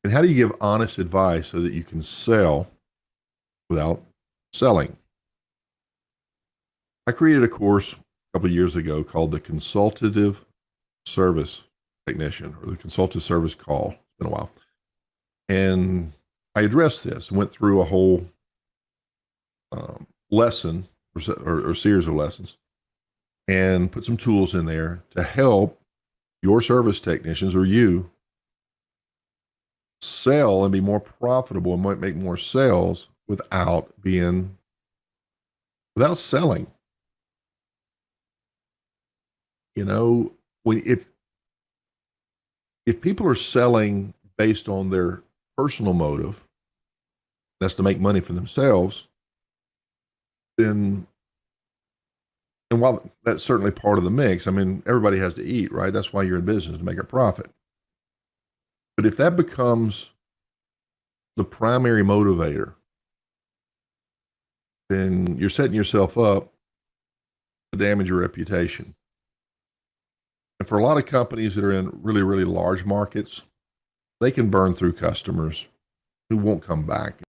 And how do you give honest advice so that you can sell without selling? I created a course a couple of years ago called the Consultative Service Technician or the Consultative Service Call. It's been a while. And I addressed this, went through a whole lesson or series of lessons and put some tools in there to help your service technicians or you sell and be more profitable and might make more sales without selling. You know, when if people are selling based on their personal motive, that's to make money for themselves, then and while that's certainly part of the mix, I mean, everybody has to eat, right? That's why you're in business, to make a profit. But if that becomes the primary motivator, then you're setting yourself up to damage your reputation. And for a lot of companies that are in really, really large markets, they can burn through customers who won't come back.